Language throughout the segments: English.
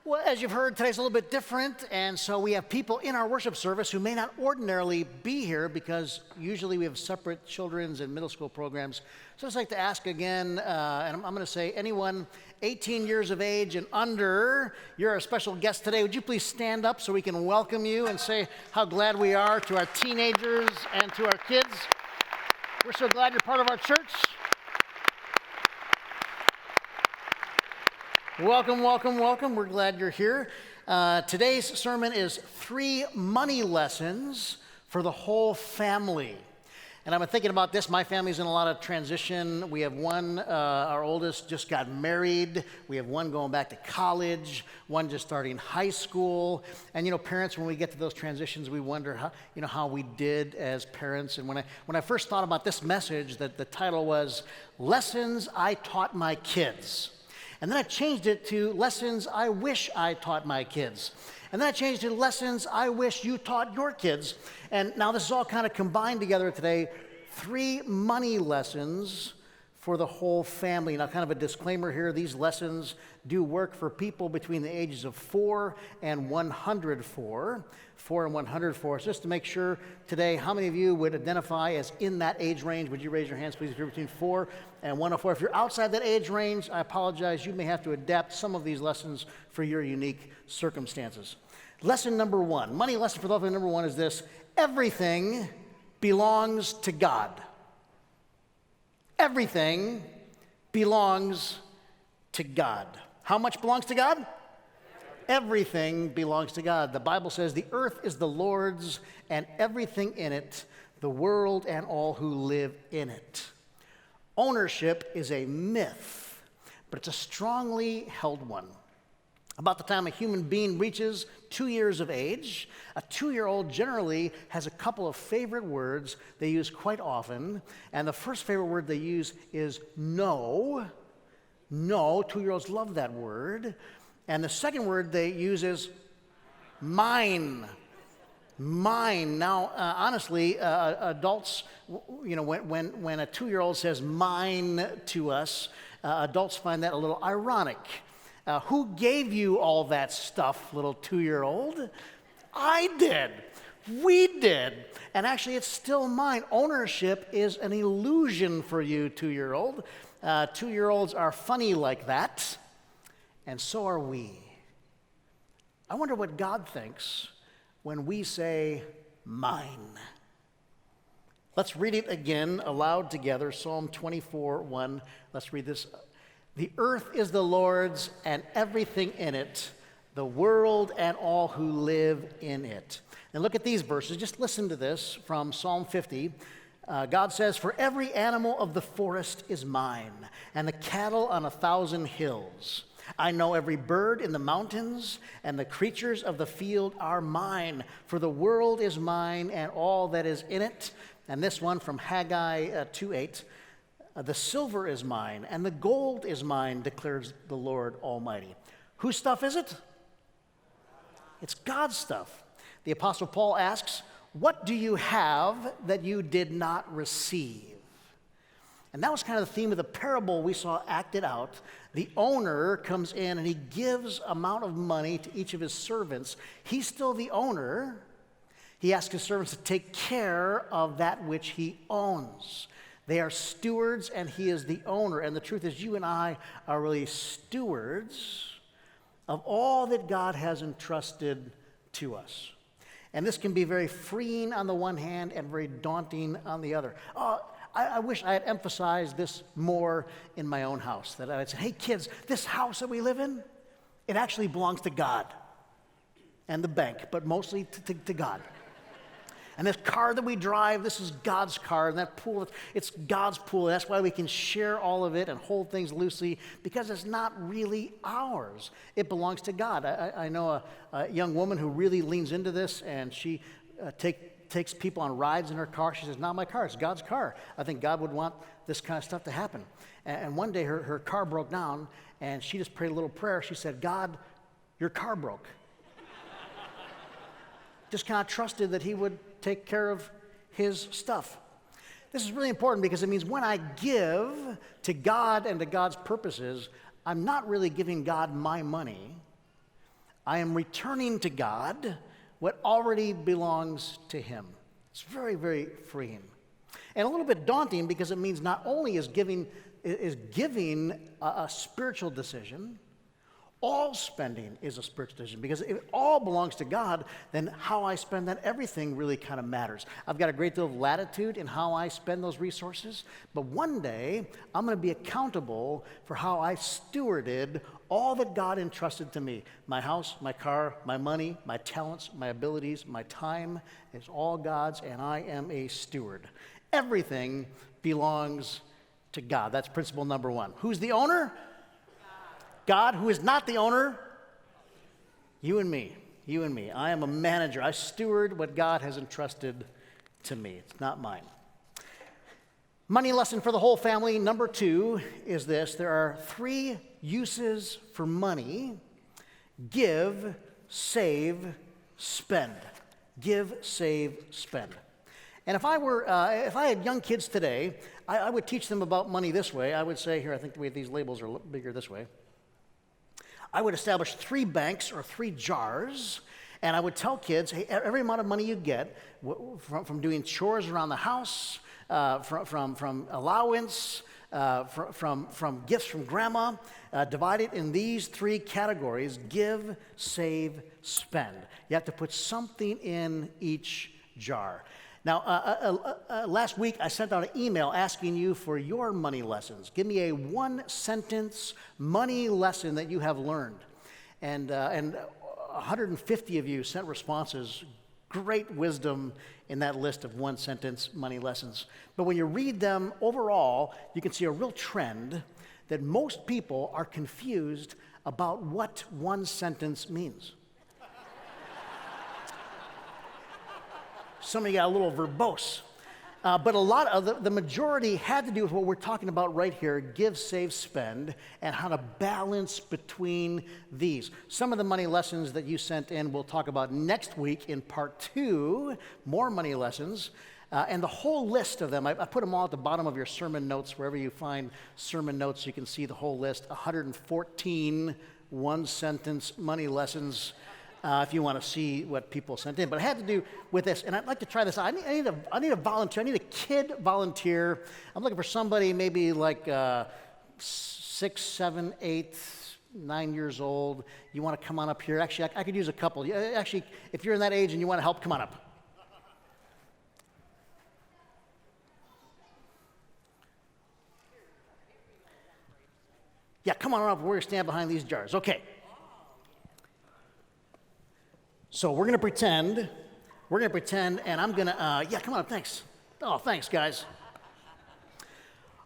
Well, as you've heard, today's a little bit different, and so we have people in our worship service who may not ordinarily be here because usually we have separate children's and middle school programs. So I'd just like to ask again, and I'm going to say anyone 18 years of age and under, you're a special guest today. Would you please stand up so we can welcome you and say how glad we are to our teenagers and to our kids. We're so glad you're part of our church. Welcome, welcome, welcome. We're glad you're here. Today's sermon is 3 money lessons for the whole family. And I've been thinking about this. My family's in a lot of transition. We have one, our oldest just got married. We have one going back to college, one just starting high school. And, parents, when we get to those transitions, we wonder how we did as parents. And when I first thought about this message, that the title was Lessons I Taught My Kids. And then I changed it to Lessons I Wish I Taught My Kids. And then I changed it to Lessons I Wish You Taught Your Kids. And now this is all kind of combined together today. 3 money lessons for the whole family. Now, kind of a disclaimer here. These lessons do work for people between the ages of 4 and 104. 4 and 104. So just to make sure today, how many of you would identify as in that age range? Would you raise your hands, please, if you're between 4 and 104? If you're outside that age range, I apologize. You may have to adapt some of these lessons for your unique circumstances. Lesson number 1, money lesson for the family number 1 is this: everything belongs to God. Everything belongs to God. How much belongs to God? Everything belongs to God. The Bible says the earth is the Lord's and everything in it, the world and all who live in it. Ownership is a myth, but it's a strongly held one. About the time a human being reaches 2 years of age, a 2-year-old generally has a couple of favorite words they use quite often, and the first favorite word they use is no. No, 2-year-olds love that word. And the second word they use is mine. Mine. Now, honestly, adults, when a 2-year-old says mine to us, adults find that a little ironic. Who gave you all that stuff, little 2-year-old? I did. We did. And actually, it's still mine. Ownership is an illusion for you, 2-year-old. 2-year-olds are funny like that. And so are we. I wonder what God thinks when we say, mine. Let's read it again aloud together. Psalm 24:1. Let's read this. The earth is the Lord's and everything in it, the world and all who live in it. And look at these verses. Just listen to this from Psalm 50. God says, for every animal of the forest is mine, and the cattle on 1,000 hills. I know every bird in the mountains, and the creatures of the field are mine. For the world is mine, and all that is in it. And this one from Haggai 2:8. The silver is mine, and the gold is mine, declares the Lord Almighty. Whose stuff is it? It's God's stuff. The Apostle Paul asks, what do you have that you did not receive? And that was kind of the theme of the parable we saw acted out. The owner comes in and he gives amount of money to each of his servants. He's still the owner. He asks his servants to take care of that which he owns. They are stewards and he is the owner. And the truth is, you and I are really stewards of all that God has entrusted to us. And this can be very freeing on the one hand and very daunting on the other. I wish I had emphasized this more in my own house, that I would say, hey kids, this house that we live in, it actually belongs to God and the bank, but mostly to God. And this car that we drive, this is God's car, and that pool, it's God's pool. That's why we can share all of it and hold things loosely, because it's not really ours. It belongs to God. I know a young woman who really leans into this, and she takes people on rides in her car. She says, not my car, it's God's car. I think God would want this kind of stuff to happen. And one day her car broke down, and she just prayed a little prayer. She said, God, your car broke. Just kind of trusted that he would take care of his stuff. This is really important because it means when I give to God and to God's purposes, I'm not really giving God my money. I am returning to God what already belongs to him. It's very, very freeing. And a little bit daunting because it means not only is giving a spiritual decision, all spending is a spiritual decision, because if it all belongs to God, then how I spend that, everything really kind of matters. I've got a great deal of latitude in how I spend those resources, but one day I'm going to be accountable for how I stewarded all that God entrusted to me. My house, my car, my money, my talents, my abilities, my time, it's all God's, and I am a steward. Everything belongs to God. That's principle number one. Who's the owner? God. Who is not the owner? You and me. You and me. I am a manager. I steward what God has entrusted to me. It's not mine. Money lesson for the whole family. Number 2 is this. There are 3 uses for money. Give, save, spend. Give, save, spend. And if I had young kids today, I would teach them about money this way. I would say, here, I think these labels are bigger this way. I would establish 3 banks or 3 jars, and I would tell kids, hey, every amount of money you get from doing chores around the house, from allowance, from gifts from grandma, divide it in these 3 categories: give, save, spend. You have to put something in each jar. Now, last week I sent out an email asking you for your money lessons. Give me a 1-sentence money lesson that you have learned. And 150 of you sent responses. Great wisdom in that list of 1-sentence money lessons. But when you read them overall, you can see a real trend that most people are confused about what 1 sentence means. Some of you got a little verbose. But a lot of the majority had to do with what we're talking about right here: give, save, spend, and how to balance between these. Some of the money lessons that you sent in we'll talk about next week in part 2, more money lessons. And the whole list of them, I put them all at the bottom of your sermon notes. Wherever you find sermon notes, you can see the whole list. 114 1-sentence money lessons. If you want to see what people sent in. But it had to do with this, and I'd like to try this. I need a volunteer. I need a kid volunteer. I'm looking for somebody maybe like 6, 7, 8, 9 years old. You want to come on up here? Actually, I could use a couple. Actually, if you're in that age and you want to help, come on up. Yeah, come on up. We're going to stand behind these jars. Okay. So we're going to pretend, and I'm going to, yeah, come on up, thanks. Oh, thanks, guys.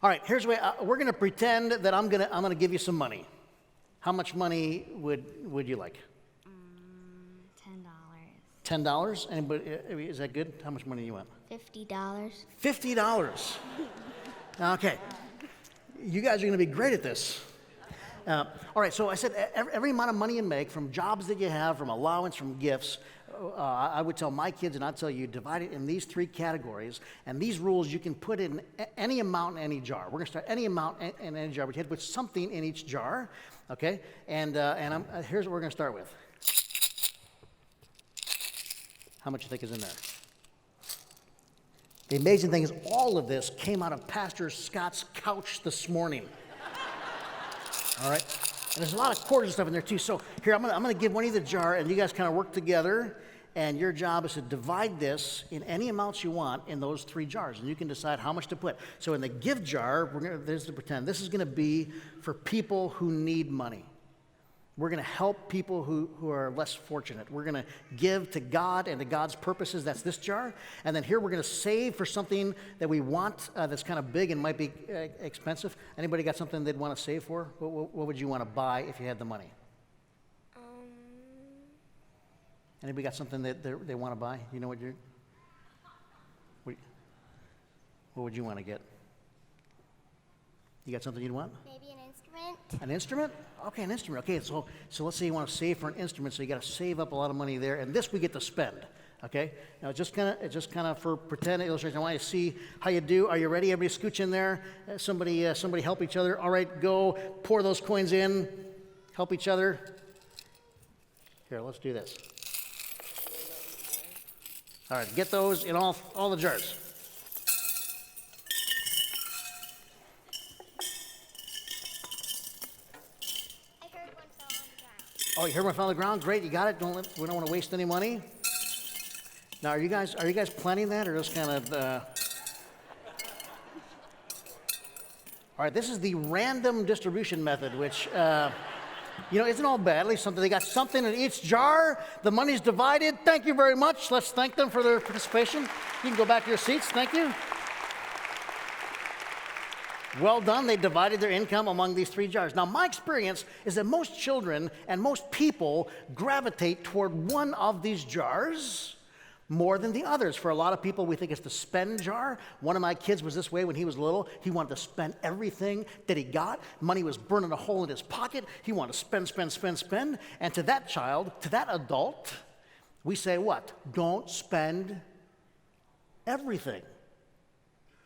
All right, here's the way, we're going to pretend that I'm going to give you some money. How much money would you like? $10. $10? Anybody, is that good? How much money do you want? $50. $50. Okay. You guys are going to be great at this. All right, so I said every amount of money you make from jobs that you have, from allowance, from gifts, I would tell my kids, and I'd tell you, divide it in these 3 categories, and these rules you can put in any amount in any jar. We're going to start any amount in any jar, but you have to put something in each jar, okay? And here's what we're going to start with. How much do you think is in there? The amazing thing is all of this came out of Pastor Scott's couch this morning. All right, and there's a lot of quarters and stuff in there too. So here, I'm gonna give one of you the jar, and you guys kind of work together. And your job is to divide this in any amounts you want in those 3 jars, and you can decide how much to put. So in the give jar, there's to pretend this is gonna be for people who need money. We're going to help people who are less fortunate. We're going to give to God and to God's purposes. That's this jar. And then here we're going to save for something that we want that's kind of big and might be expensive. Anybody got something they'd want to save for? What would you want to buy if you had the money? Anybody got something that they want to buy? You know what would you want to get? You got something you'd want? Maybe an instrument. An instrument? Okay, an instrument. Okay, so let's say you want to save for an instrument, so you got to save up a lot of money there, and this we get to spend. Okay? Now, just kind of for pretend illustration. I want you to see how you do. Are you ready? Everybody scooch in there. Somebody help each other. All right, go. Pour those coins in. Help each other. Here, let's do this. All right, get those in all the jars. I heard one fell on the ground. Oh, you heard one fell on the ground? Great, you got it. We don't want to waste any money. Now, are you guys planning that, or just kind of? All right, this is the random distribution method, which isn't all bad. At least something. They got something in each jar. The money's divided. Thank you very much. Let's thank them for their participation. You can go back to your seats. Thank you. Well done. They divided their income among these 3 jars. Now, my experience is that most children and most people gravitate toward one of these jars more than the others. For a lot of people, we think it's the spend jar. One of my kids was this way when he was little. He wanted to spend everything that he got. Money was burning a hole in his pocket. He wanted to spend, spend, spend, spend. And to that child, to that adult, we say what? Don't spend everything.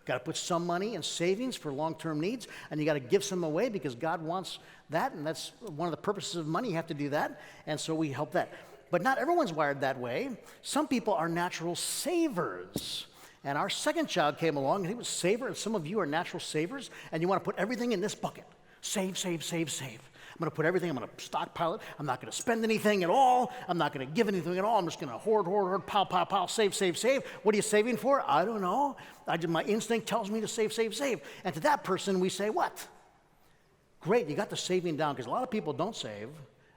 Got to put some money in savings for long-term needs, and you got to give some away because God wants that, and that's one of the purposes of money. You have to do that, and so we help that. But not everyone's wired that way. Some people are natural savers. And our second child came along, and he was a saver, and some of you are natural savers, and you want to put everything in this bucket. Save, save, save, save. I'm going to put everything, I'm going to stockpile it. I'm not going to spend anything at all. I'm not going to give anything at all. I'm just going to hoard, hoard, hoard, pile, pile, pile, save, save, save. What are you saving for? I don't know. My instinct tells me to save, save, save. And to that person, we say what? Great, you got the saving down, because a lot of people don't save.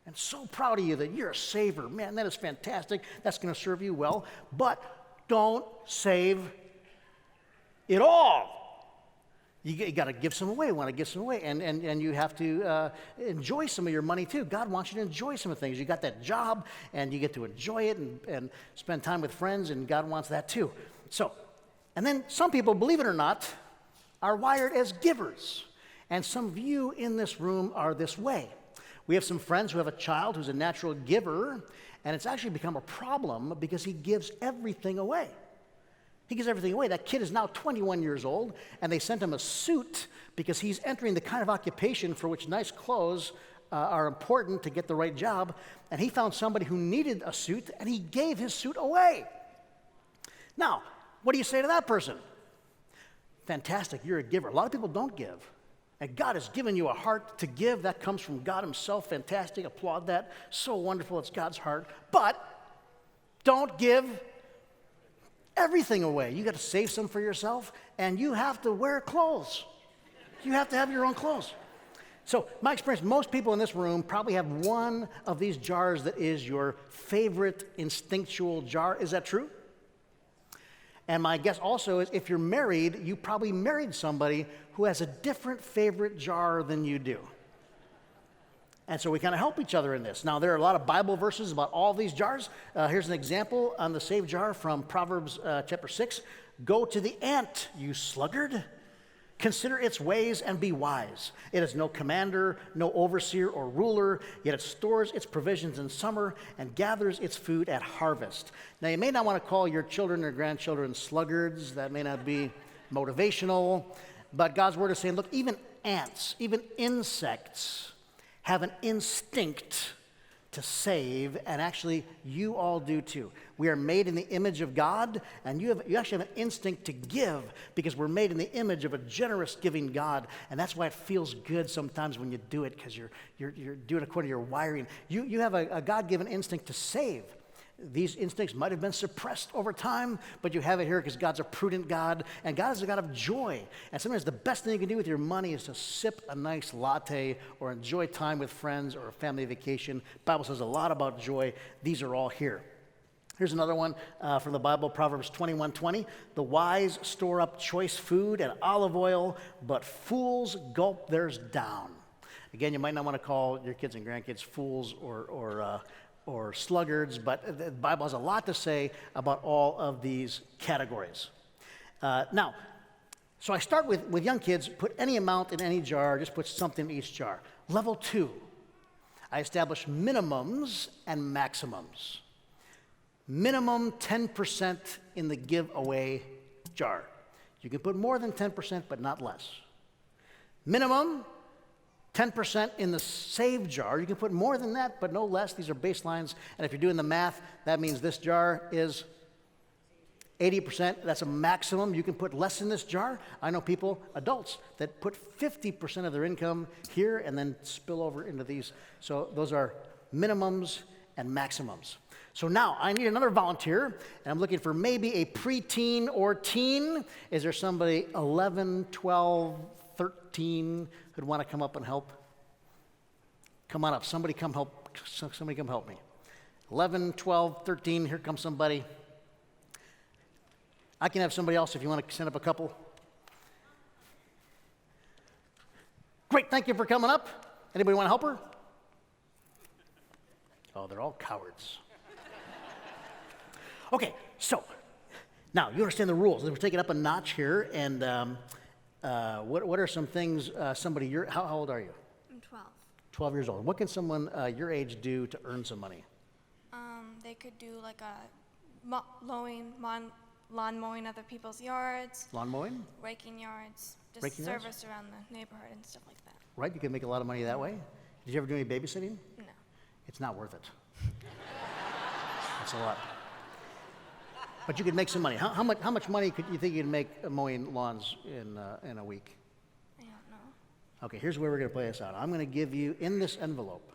And so proud of you that you're a saver. Man, that is fantastic. That's going to serve you well. But don't save it all. You got to give some away. You want to give some away. And you have to enjoy some of your money too. God wants you to enjoy some of the things. You got that job, and you get to enjoy it and spend time with friends, and God wants that too. So, and then some people, believe it or not, are wired as givers. And some of you in this room are this way. We have some friends who have a child who's a natural giver, and it's actually become a problem because he gives everything away. He gives everything away. That kid is now 21 years old, and they sent him a suit because he's entering the kind of occupation for which nice clothes are important to get the right job. And he found somebody who needed a suit, and he gave his suit away. Now, what do you say to that person? Fantastic, you're a giver. A lot of people don't give. And God has given you a heart to give. That comes from God himself. Fantastic. Applaud that. So wonderful. It's God's heart. But don't give everything away. You got to save some for yourself, and you have to wear clothes. You have to have your own clothes. So my experience, most people in this room probably have one of these jars that is your favorite instinctual jar. Is that true? And my guess also is if you're married, you probably married somebody who has a different favorite jar than you do. And so we kind of help each other in this. Now, there are a lot of Bible verses about all these jars. Here's an example on the save jar from Proverbs chapter 6. Go to the ant, you sluggard. Consider its ways and be wise. It has no commander, no overseer or ruler, yet it stores its provisions in summer and gathers its food at harvest. Now, you may not want to call your children or grandchildren sluggards. That may not be motivational. But God's word is saying, look, even ants, even insects have an instinct to save, and actually you all do too. We are made in the image of God, and you actually have an instinct to give because we're made in the image of a generous giving God, and that's why it feels good sometimes when you do it because you're doing it according to your wiring. You have a God-given instinct to save. These instincts might have been suppressed over time, but you have it here because God's a prudent God, and God is a God of joy. And sometimes the best thing you can do with your money is to sip a nice latte or enjoy time with friends or a family vacation. The Bible says a lot about joy. These are all here. Here's another one from the Bible, Proverbs 21:20. The wise store up choice food and olive oil, but fools gulp theirs down. Again, you might not want to call your kids and grandkids fools or sluggards, but the Bible has a lot to say about all of these categories. Now, so I start with young kids, put any amount in any jar, just put something in each jar. Level 2, I establish minimums and maximums. Minimum 10% in the giveaway jar. You can put more than 10%, but not less. Minimum 10% in the save jar. You can put more than that, but no less. These are baselines. And if you're doing the math, that means this jar is 80%. That's a maximum. You can put less in this jar. I know people, adults, that put 50% of their income here and then spill over into these. So those are minimums and maximums. So now I need another volunteer, and I'm looking for maybe a preteen or teen. Is there somebody 11, 12, 13 who'd want to come up and help? Come on up. Somebody come help. Somebody come help me. 11, 12, 13. Here comes somebody. I can have somebody else if you want to send up a couple. Great. Thank you for coming up. Anybody want to help her? Oh, they're all cowards. Okay, so now you understand the rules. We're taking up a notch here, and what are some things somebody how old are you? I'm 12. 12 years old. What can someone your age do to earn some money? They could do like a lawn mowing other people's yards, Lawn mowing? raking yards, just Raking yards? service around the neighborhood and stuff like that. Right, you can make a lot of money that way. Did you ever do any babysitting? No. It's not worth it. It's a lot. But you could make some money. How much money could you think you'd make mowing lawns in a week? I don't know. Okay, here's where we're going to play this out. I'm going to give you, in this envelope,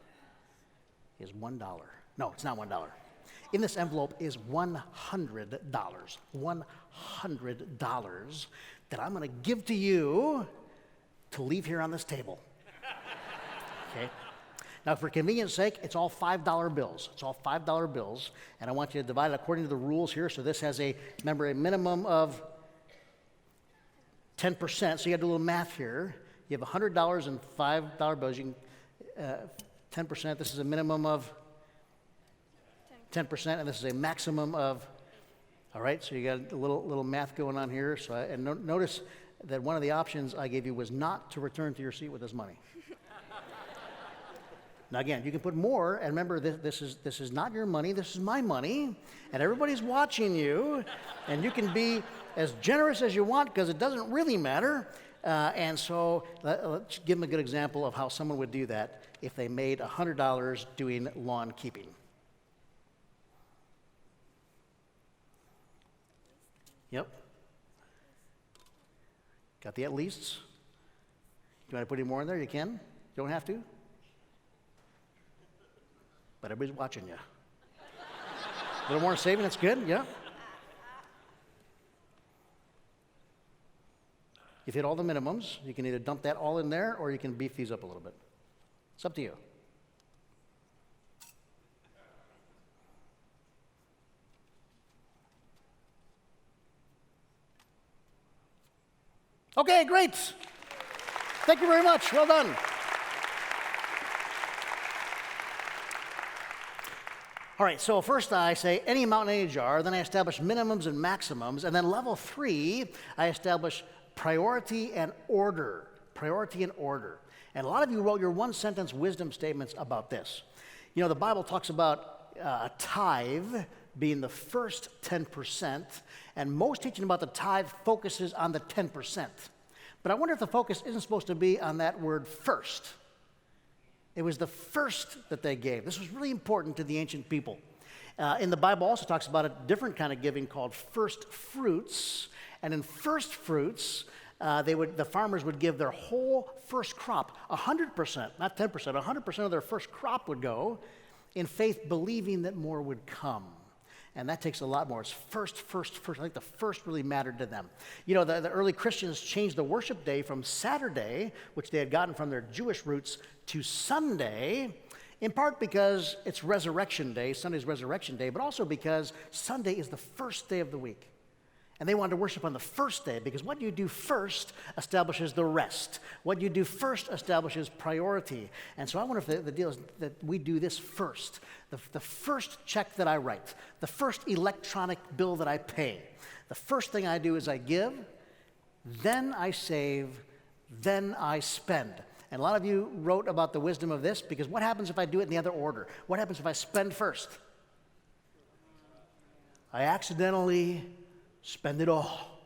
is $1. No, it's not $1. In this envelope is $100. $100 that I'm going to give to you to leave here on this table. Okay? Now, for convenience sake, it's all $5 bills. It's all $5 bills, and I want you to divide it according to the rules here. So this has a minimum of 10%. So you got to do a little math here. You have $100 in $5 bills. You can 10%. This is a minimum of 10%, and this is a maximum of. All right. So you got a little math going on here. So notice that one of the options I gave you was not to return to your seat with this money. Now again, you can put more, and remember, this is not your money, this is my money, and everybody's watching you, and you can be as generous as you want because it doesn't really matter. And so let's give them a good example of how someone would do that if they made $100 doing lawn keeping. Yep. Got the at leasts? You want to put any more in there? You can. You don't have to. But everybody's watching you. A little more saving, that's good, yeah. You've hit all the minimums. You can either dump that all in there or you can beef these up a little bit. It's up to you. Okay, great. Thank you very much. Well done. All right, so first I say any amount in any jar, then I establish minimums and maximums, and then level 3, I establish priority and order. Priority and order. And a lot of you wrote your one-sentence wisdom statements about this. You know, the Bible talks about a tithe being the first 10%, and most teaching about the tithe focuses on the 10%. But I wonder if the focus isn't supposed to be on that word first. It was the first that they gave. This was really important to the ancient people. In the Bible also talks about a different kind of giving called first fruits. And in first fruits, the farmers would give their whole first crop, 100%, not 10%, 100% of their first crop would go in faith, believing that more would come. And that takes a lot more. It's first. I think the first really mattered to them. You know, the early Christians changed the worship day from Saturday, which they had gotten from their Jewish roots, to Sunday, in part because it's Resurrection Day, Sunday's Resurrection Day, but also because Sunday is the first day of the week. And they wanted to worship on the first day because what you do first establishes the rest. What you do first establishes priority. And so I wonder if the deal is that we do this first. The first check that I write, the first electronic bill that I pay, the first thing I do is I give, then I save, then I spend. And a lot of you wrote about the wisdom of this because what happens if I do it in the other order? What happens if I spend first? I accidentally spend it all.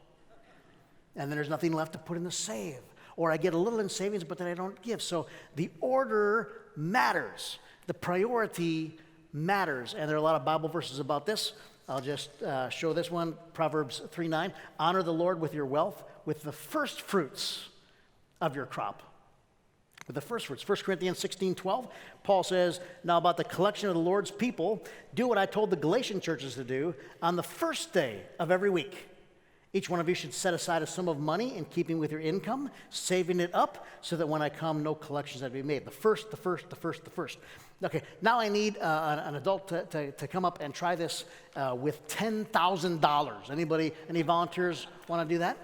And then there's nothing left to put in the save. Or I get a little in savings, but then I don't give. So the order matters. The priority matters. And there are a lot of Bible verses about this. I'll just show this one, Proverbs 3:9. Honor the Lord with your wealth, with the first fruits of your crop. With the first fruits. 1 Corinthians 16:12, Paul says, now about the collection of the Lord's people, do what I told the Galatian churches to do on the first day of every week. Each one of you should set aside a sum of money in keeping with your income, saving it up so that when I come, no collections have to be made. The first. Okay, now I need an adult to come up and try this with $10,000. Anybody, any volunteers want to do that?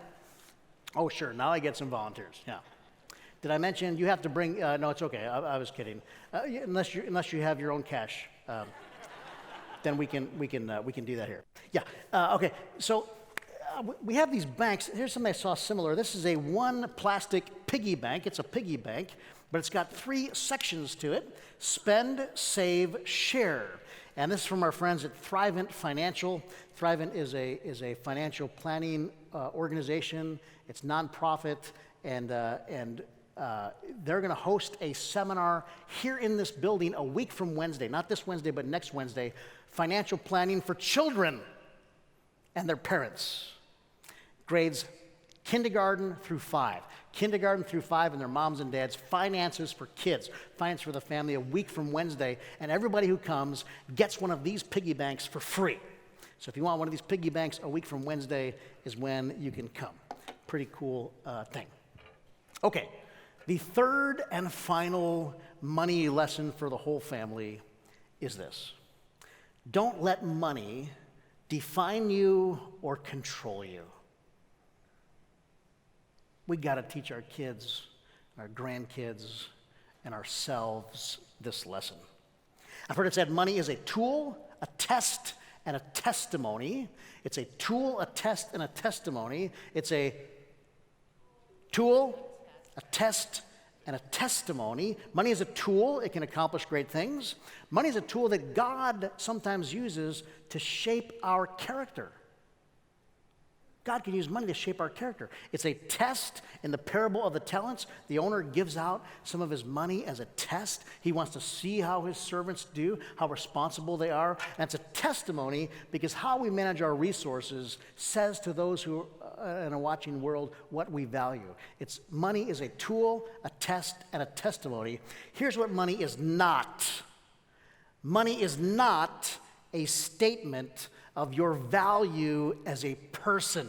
Oh, sure, now I get some volunteers, yeah. Did I mention you have to bring, no, it's okay, I was kidding. Unless you have your own cash, then we can do that here. Yeah, okay, so we have these banks. Here's something I saw similar. This is a one plastic piggy bank. It's a piggy bank, but it's got 3 sections to it: spend, save, share. And this is from our friends at Thrivent Financial. Thrivent is a financial planning organization. It's nonprofit, and they're going to host a seminar here in this building a week from Wednesday. Not this Wednesday, but next Wednesday. Financial planning for children and their parents. Grades kindergarten through 5. Kindergarten through 5 and their moms and dads. Finances for kids. Finance for the family a week from Wednesday. And everybody who comes gets one of these piggy banks for free. So if you want one of these piggy banks a week from Wednesday is when you can come. Pretty cool thing. Okay, the third and final money lesson for the whole family is this. Don't let money define you or control you. We got to teach our kids, our grandkids, and ourselves this lesson. I've heard it said money is a tool, a test, and a testimony. It's a tool, a test, and a testimony. It's a tool, a test, and a testimony. Money is a tool. It can accomplish great things. Money is a tool that God sometimes uses to shape our character. God can use money to shape our character. It's a test. In the parable of the talents, the owner gives out some of his money as a test. He wants to see how his servants do, how responsible they are. And it's a testimony because how we manage our resources says to those who are in a watching world what we value. Money is a tool, a test, and a testimony. Here's what money is not. Money is not a statement of your value as a person,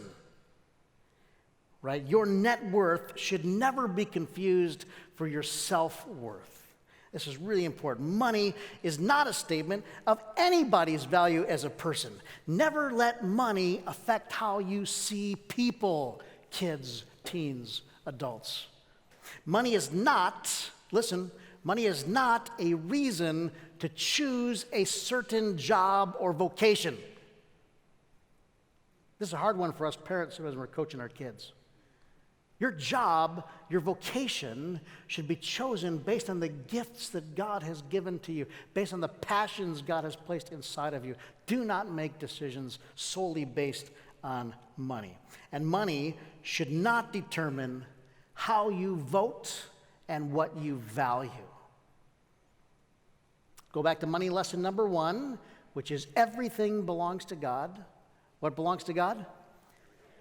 right? Your net worth should never be confused for your self-worth. This is really important. Money is not a statement of anybody's value as a person. Never let money affect how you see people, kids, teens, adults. Money is not, listen, money is not a reason to choose a certain job or vocation. This is a hard one for us parents as we're coaching our kids. Your job, your vocation should be chosen based on the gifts that God has given to you, based on the passions God has placed inside of you. Do not make decisions solely based on money. And money should not determine how you vote and what you value. Go back to money lesson number 1, which is everything belongs to God. What belongs to God?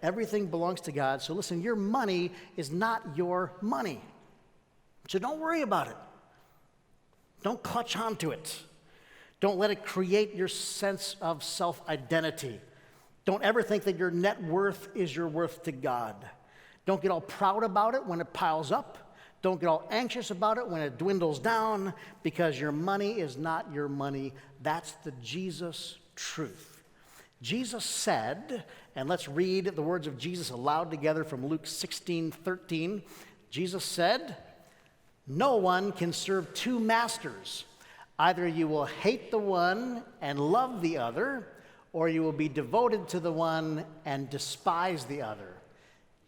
Everything belongs to God. So listen, your money is not your money. So don't worry about it. Don't clutch onto it. Don't let it create your sense of self-identity. Don't ever think that your net worth is your worth to God. Don't get all proud about it when it piles up. Don't get all anxious about it when it dwindles down, because your money is not your money. That's the Jesus truth. Jesus said, and let's read the words of Jesus aloud together from Luke 16:13. Jesus said, "No one can serve 2 masters. Either you will hate the one and love the other, or you will be devoted to the one and despise the other.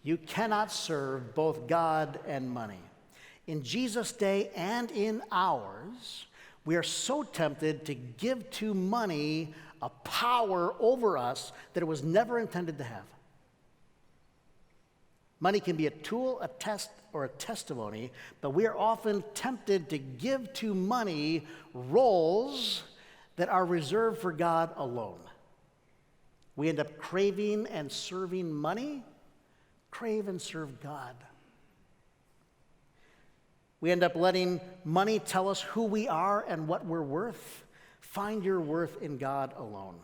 You cannot serve both God and money." In Jesus' day and in ours, we are so tempted to give to money a power over us that it was never intended to have. Money can be a tool, a test, or a testimony, but we are often tempted to give to money roles that are reserved for God alone. We end up craving and serving money, crave and serve God. We end up letting money tell us who we are and what we're worth. Find your worth in God alone.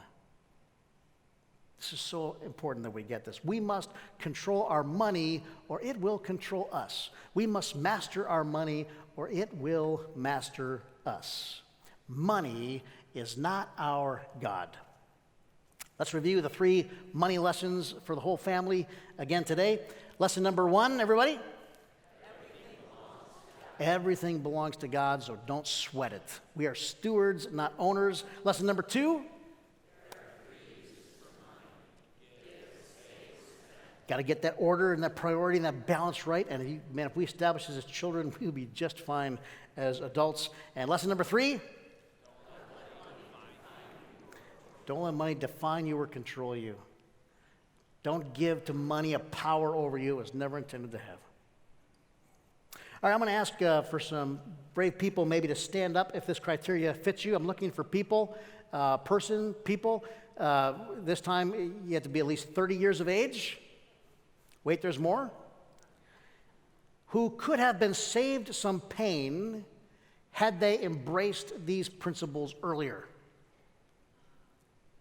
This is so important that we get this. We must control our money or it will control us. We must master our money or it will master us. Money is not our God. Let's review the 3 money lessons for the whole family again today. Lesson number 1, everybody. Everything belongs to God, so don't sweat it. We are stewards, not owners. Lesson number 2. Got to get that order and that priority and that balance right. And if we establish this as children, we'll be just fine as adults. And lesson number 3. Don't let money define you or control you. Don't give to money a power over you it was never intended to have. All right, I'm going to ask for some brave people maybe to stand up if this criteria fits you. I'm looking for people. This time you have to be at least 30 years of age. Wait, there's more. Who could have been saved some pain had they embraced these principles earlier.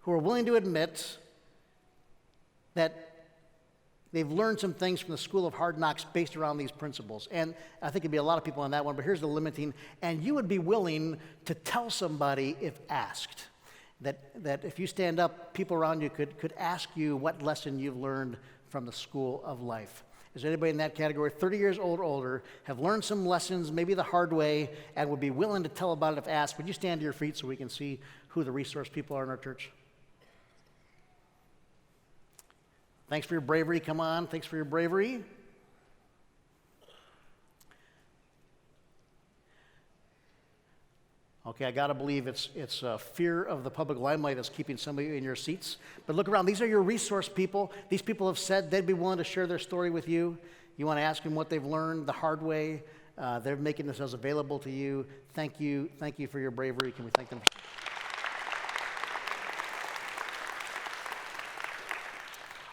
Who are willing to admit that they've learned some things from the school of hard knocks based around these principles. And I think there'd be a lot of people on that one, but here's the limiting. And you would be willing to tell somebody if asked. That if you stand up, people around you could ask you what lesson you've learned from the school of life. Is there anybody in that category, 30 years old or older, have learned some lessons, maybe the hard way, and would be willing to tell about it if asked? Would you stand to your feet so we can see who the resource people are in our church? Thanks for your bravery. Come on. Thanks for your bravery. Okay, I got to believe it's fear of the public limelight that's keeping some of you in your seats. But look around. These are your resource people. These people have said they'd be willing to share their story with you. You want to ask them what they've learned the hard way. They're making themselves available to you. Thank you. Thank you for your bravery. Can we thank them?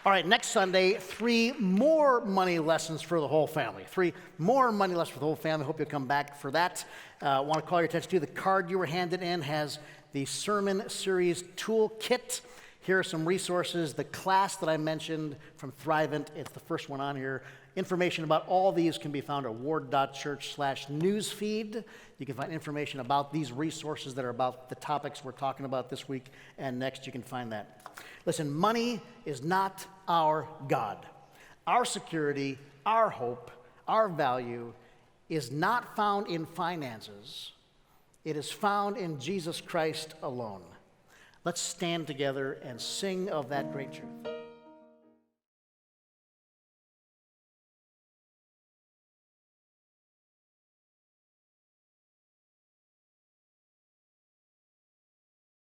All right, next Sunday, 3 more money lessons for the whole family. 3 more money lessons for the whole family. Hope you'll come back for that. I want to call your attention to the card you were handed in has the sermon series toolkit. Here are some resources. The class that I mentioned from Thrivent, it's the first one on here. Information about all these can be found at ward.church/newsfeed. You can find information about these resources that are about the topics we're talking about this week and next. You can find that. Listen, money is not our God. Our security, our hope, our value is not found in finances. It is found in Jesus Christ alone. Let's stand together and sing of that great truth.